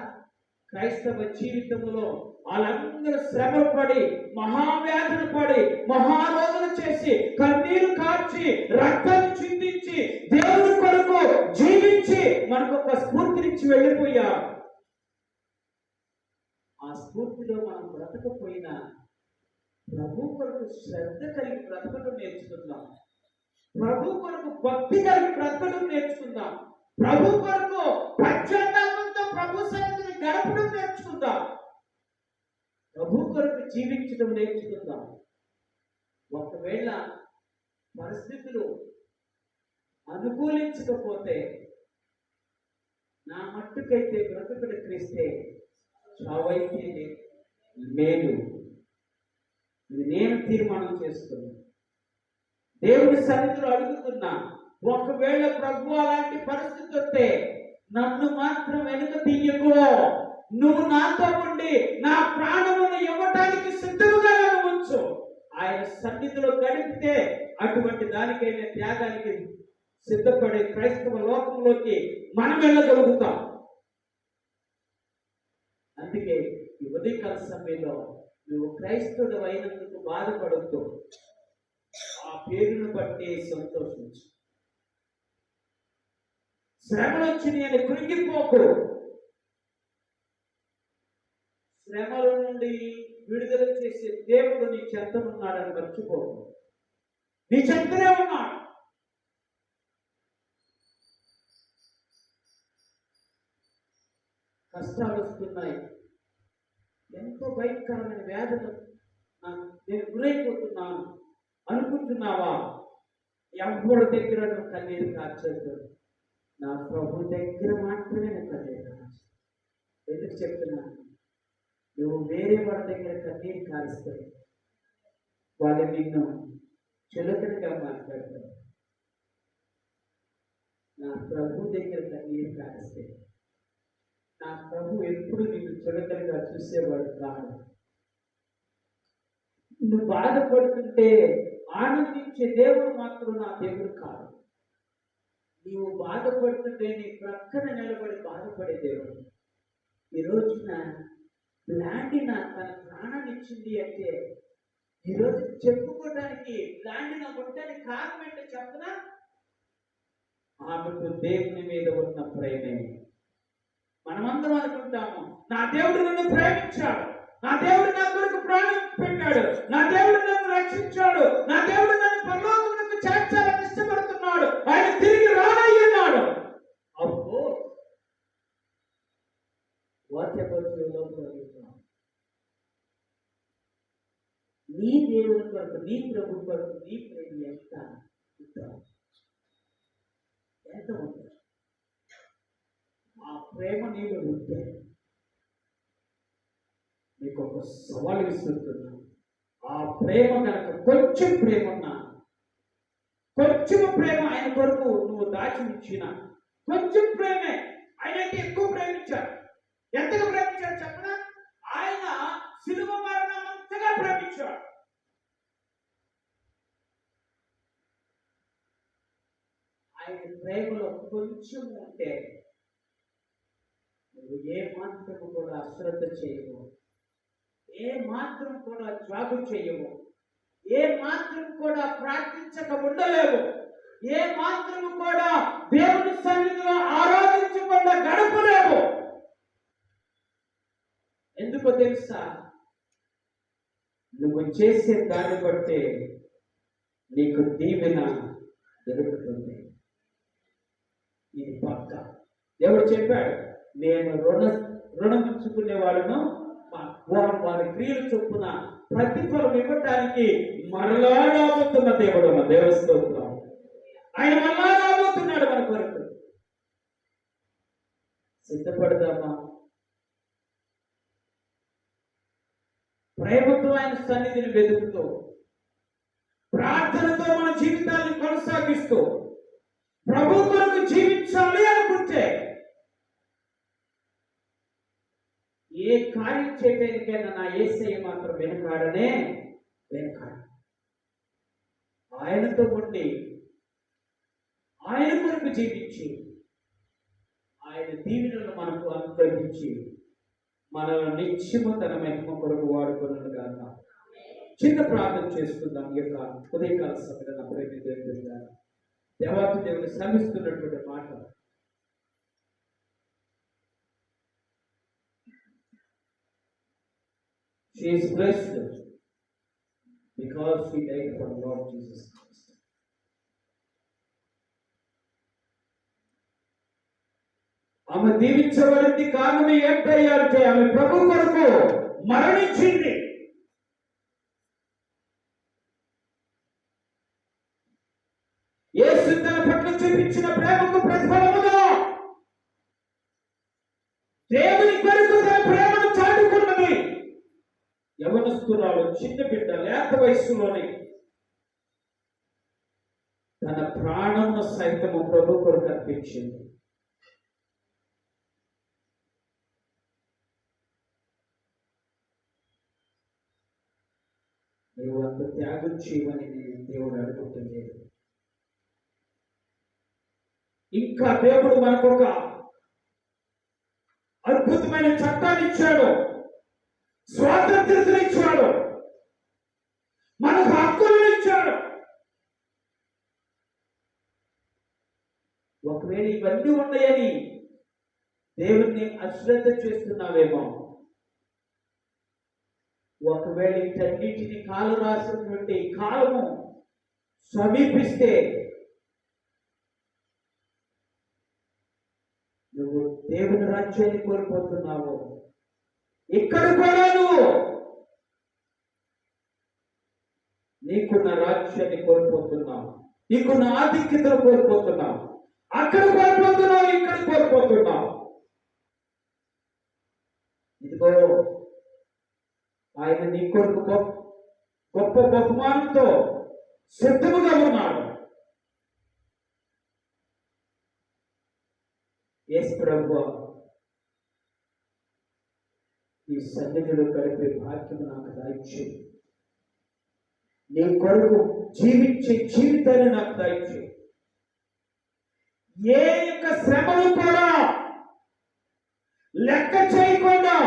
క్రైస్తవ జీవితంలో వాళ్ళందరూ శ్రమలు పడి, మహావ్యాధులు పడి, మహారోధన చేసి, కన్నీరు కార్చి, రక్తాన్ని చిందించి, దేవుని కొరకు జీవించి మనకు ఒక స్ఫూర్తినిచ్చి వెళ్ళిపోయారు. ఆ స్ఫూర్తిలో మనం బ్రతకపోయినా ప్రభు కొరకు శ్రద్ధ కలిగి బ్రతకడం నేర్చుకుందాం. ప్రభు కొరకు భక్తి కలిగి బ్రతకడం నేర్చుకుందాం. ప్రభు కొరకు పశ్చాత్తాపంతో ప్రభు సన్నిధిని గడపడం నేర్చుకుందాం. ప్రభు కొరకు జీవించడం నేర్చుకుందాం. ఒకవేళ పరిస్థితులు అనుకూలించకపోతే, నా మట్టుకైతే బ్రతుకుడు క్రీస్తే, చావైతే మేలు. ఇది నేను తీర్మానం చేస్తున్నాను. దేవుని సన్నిధిలో అడుగుతున్నా, ఒకవేళ ప్రభు అలాంటి పరిస్థితి వస్తే నన్ను మాత్రం వెనుక తీయకో. నువ్వు నాతో ఉండి నా ప్రాణమును ఇవ్వటానికి సిద్ధముగా ఉంచు. ఆయన సన్నిధిలో గడిపితే అటువంటి దానికైనా త్యాగానికి సిద్ధపడే క్రైస్తవ లోకంలోకి మనం వెళ్ళగలుగుతాం. అందుకే ఈ ఉదయకాల సమయంలో నువ్వు క్రైస్తవుడు అయినందుకు బాధపడద్దు, ఆ పేరును బట్టి సంతోషించు. శ్రమలు వచ్చి నేను కృంగిపోకు. శ్రమల నుండి విడుదల చేసే దేవుడు నీ చెంతనున్నాడని మర్చిపోకు. నీ చెంతనే ఉన్నాడు. కష్టాలు వస్తున్నాయి, ఎంతో భయంకరమైన వ్యాధులు నేను గురైపోతున్నాను అనుకుంటున్నావా? ఎవరి దగ్గర నువ్వు కన్నీరు కార్చొద్దు. నా ప్రభు దగ్గర మాత్రమే నేను కన్నీరు కార్చు. ఎందుకు చెప్తున్నాను? నువ్వు వేరే వాళ్ళ దగ్గర కన్నీరు కారిస్తే వాళ్ళు నిన్ను చులకనగా మాట్లాడతారు. నా ప్రభు దగ్గర కన్నీరు కారిస్తే నా ప్రభు ఎప్పుడు నిన్ను చులకనగా చూసేవాడు కాదు. నువ్వు బాధపడుతుంటే ఆనందించే దేవుడు మాత్రం నా దేవుడు కాదు. నీవు బాధపడుతుంటే నీ ప్రక్కన నిలబడి బాధపడే దేవుడు. ఈ రోజున లాండిన తన ప్రాణాన్ని ఇచ్చింది అంటే, ఈరోజు చెప్పుకోవడానికి లాండిన ఉండడానికి కారణం ఏంటో చెప్పనా? ఆమెకు దేవుని మీద ఉన్న ప్రేమే. మనమందరం అనుకుంటాము, నా దేవుడు నన్ను ప్రేమించాడు, నా దేవుడు నా కొరకు ప్రాణం పెట్టాడు, నా దేవుడు నన్ను రక్షించాడు, నా దేవుడు నన్ను పరలోకమునకు చేర్చాలని ఇష్టపడుతున్నాడు, ఆయన తిరిగి రానయ్యన్నాడు. అబ్బో, నీ దేవుని కొరకు, నీ ప్రభు కొరకు నీ ప్రేమ ఎంత ఎంత ఉంటుంది? ఆ ప్రేమ నీలో ఉంటే నీకు ఒక సవాలు ఇస్తున్నా. ఆ ప్రేమ కనుక కొంచెం ప్రేమ ఉన్నా, కొంచెం ప్రేమ ఆయన కొరకు నువ్వు దాచినిచ్చిన కొంచెం ప్రేమే. ఆయనైతే ఎక్కువ ప్రేమించాడు. ఎంతగా ప్రేమించాడు చెప్పనా? ఆయన శిలువ మరణం అంతగా ప్రేమించాడు. ఆయన ప్రేమలో కొంచెం ఉంటే నువ్వు ఏ మాత్రం కూడా అశ్రద్ధ చేయవు, ఏ మాత్రం కూడా జాగు చేయవు, ఏ మాత్రం కూడా ప్రార్థించక ఉండలేవు, ఏ మాత్రం కూడా దేవుని సన్నిధిలో ఆరాధించకుండా గడపలేవు. ఎందుకో తెలుసా? నువ్వు చేసే దాన్ని బట్టే నీకు దీవెన దొరుకుతుంది. ఇది పక్క. దేవుడు చెప్పాడు, నేను రుణం పుచ్చుకునే వాళ్ళను వారి క్రియలు చొప్పున ప్రతిఫలం ఇవ్వటానికి మరలా రాబోతున్న దేవుడు మన దేవస్తోత్రం. ఆయన మరలా రాబోతున్నాడు మన కొరకు. సిద్ధపడదామా? ప్రేమతో ఆయన సన్నిధిని వెతుకుతూ, ప్రార్థనతో మన జీవితాన్ని కొనసాగిస్తూ ప్రభు కొరకు జీవించాలి అనుకుంటే ఏ కార్యం చేయడానికైనా నా యేసయ్య మాత్రం వెనకాడు. ఆయనతో ఉండి ఆయన కొరకు జీవించి ఆయన దీవెనలు మనకు అనుగ్రహించి మనల్ని నిత్యము తన మహిమ కొరకు వాడుకున్నట్టుగా చిన్న ప్రార్థన చేసుకుందాం. ఈ యొక్క ఉదయకాల సమయంలో నా ప్రేమ దేవాతి దేవుని శ్రమిస్తున్నటువంటి మాట. She is blessed because she died for Lord Jesus Christ. ఆమె దీవించబడింది. కారణం ఏంటంటే ఆమె ప్రభు కొరకు మరణించింది. యేసు తన పట్ల చూపించిన ప్రేమకు ప్రతిఫలముగా దేవుని కొరకు తన ప్రేమను చాటుకున్నది. యవనస్తురాలు, చిన్న బిడ్డ, లేత వయస్సులోనే తన ప్రాణమును సైతము ప్రభు కొరకు అర్పించింది. నీవు అంత త్యాగం చేయమని దేవుడు అడుగుతలేదు. ఇంకా దేవుడు మనకు ఒక అద్భుతమైన చట్టాన్ని ఇచ్చాడు, స్వాతంత్ర్యం ఇచ్చాడు, మనకు హక్కులను ఇచ్చాడు. ఒకవేళ ఇవన్నీ ఉన్నాయని దేవుణ్ణి అశ్రద్ధ చేస్తున్నావేమో, ఒకవేళ వీటన్నిటిని కాలు రాసినటువంటి కాలము సమీపిస్తే నువ్వు దేవుని రాజ్యాన్ని కోల్పోతున్నావు. ఇక్కడ కూడా నువ్వు నీకున్న రాజ్యాన్ని కోల్పోతున్నావు, నీకున్న ఆధిక్యతను కోల్పోతున్నావు. అక్కడ కోల్పోతున్నావు, ఇక్కడ కోల్పోతున్నావు. ఇదిగో ఆయన నీ కొరకు గొప్ప బహుమానంతో సిద్ధముగా ఉన్నాడు. యేసు ప్రభువా, ఈ సన్నిధిలో గడిపే భాగ్యం నాకు దయచేయి. నీ కొరకు జీవించే జీవితాన్ని నాకు దయచేయి. ఏ యొక్క శ్రమను కూడా లెక్క చేయకుండా,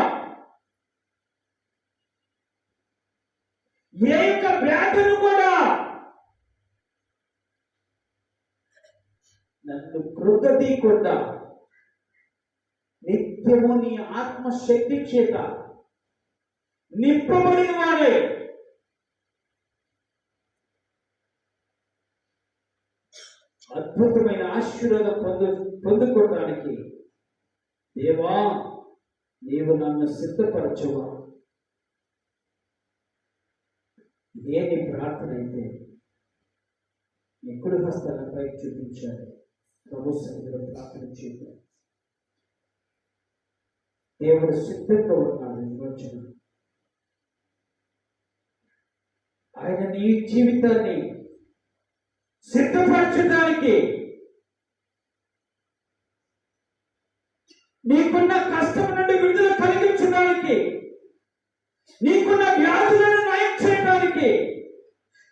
ఏ యొక్క వ్యాధులు కూడా నన్ను కృంగదీయకుండా నిత్యము నీ ఆత్మశక్తి చేత నింపబడిన వారే అద్భుతమైన ఆశీర్వాదం పొందుకోవడానికి దేవా నీవు నన్ను సిద్ధపరచవా. ఇదే నీ ప్రార్థన అయితే నీ కుడి హస్తాలపై చూపించాడు. ప్రభు సన్నిధిలో ప్రార్థన చేద్దాం. దేవుడు సిద్ధంగా ఉన్నాడు. విమోచన ఆయన నీ జీవితాన్ని సిద్ధపరచడానికి, నీకున్న కష్టం నుండి విడుదల కలిగించడానికి, నీకున్న వ్యాధులను నయం చేయడానికి,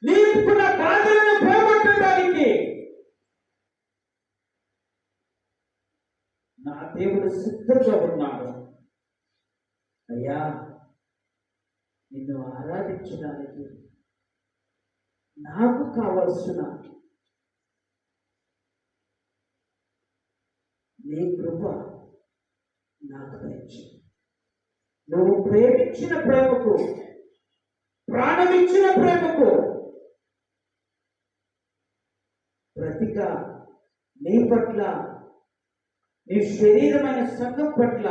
నీకున్న బాధలను పోగొట్టడానికి నా దేవుడు సిద్ధంగా ఉన్నాడు. అయ్యా, నిన్ను ఆరాధించడానికి నాకు కావలసిన నీ కృప నాకు దయచేయి. నువ్వు ప్రేమించిన ప్రేమకు, ప్రాణమిచ్చిన ప్రేమకు ప్రతిగా నీ పట్ల నీ శరీరమైన సంఘం పట్ల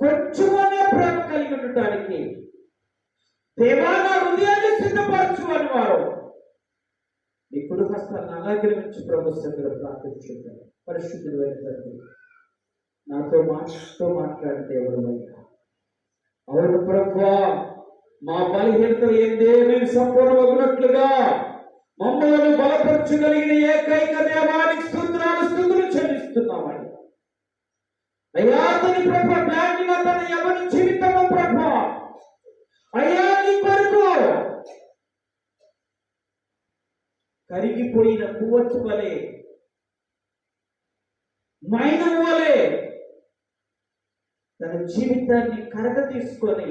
కొంచెమనే ప్రేమ కలిగి ఉండటానికి దేవా నా హృదయాన్ని సిద్ధపరచువని వారు నీ కుడి హస్తాన్ని అలాగే నుంచి ప్రభు సన్నిధిలో ప్రార్థించుంటారు. పరిశుద్ధుడు తండ్రి, నాతో మాట్లాడితే ఎవరు అయ్యా? అవును ప్రభువా, మా బలహీనతలు ఏందే మేము సంపూర్ణమగునట్లుగా మమ్మల్ని బలపరచగలిగిన ఏకైక దేవానికి స్తుతులు చెల్లిస్తున్నామని అయ్యా. తన ప్రభ జ్ఞానిగా తన ఎవరి జీవితము ప్రభ అయ్యా నీ కొరకు కరిగిపోయిన పువ్వొచ్చు వలె మైనం వలె తన జీవితాన్ని కరగ తీసుకొని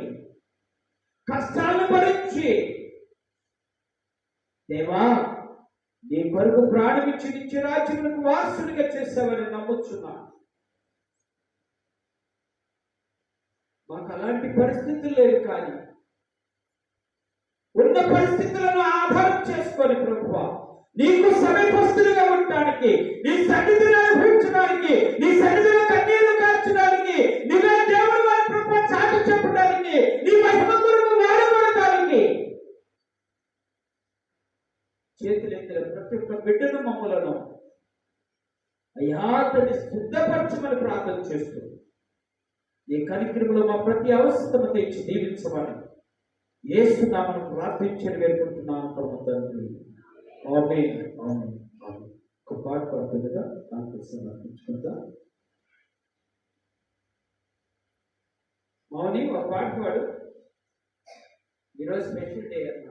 కష్టాలను భరించి దేవా నీ కొరకు ప్రాణమిచ్చి నిత్య రాజ్యములకు వారసునిగా చేస్తావని నమ్ముచున్నా. మాకు అలాంటి పరిస్థితులు లేవు, కానీ ఉన్న పరిస్థితులను ఆధారం చేసుకొని ప్రభువా నీకు సమీపస్తులుగా ఉండటానికి, నీ సన్నిధిని అనుభవించడానికి, నీ సన్నిధిలో కన్నీళ్లు కార్చడానికి, నీవే దేవుడు వారి ప్రభువా చాటి చెప్పడానికి, నీ మహిమ కొరకు వాడబడటానికి చేతులెత్తిన ప్రతి ఒక్క బిడ్డను మమ్మలను అయ్యా తన్ని శుద్ధపరచమని ప్రార్థన చేస్తూ ఈ కార్యక్రమంలో మా ప్రతి అవసరత తెచ్చి దీవించమని యేసు నామమున ప్రార్థించి వేడుకుంటున్నాను ప్రభు తండ్రి. ఆమేన్ ఆమేన్ ఆమేన్. ఒక పాట పాడుతుండగా నాకు సమర్పించుకుంటా. మౌని ఒక పాట పాడు. ఈరోజు స్పెషల్ డే అన్న.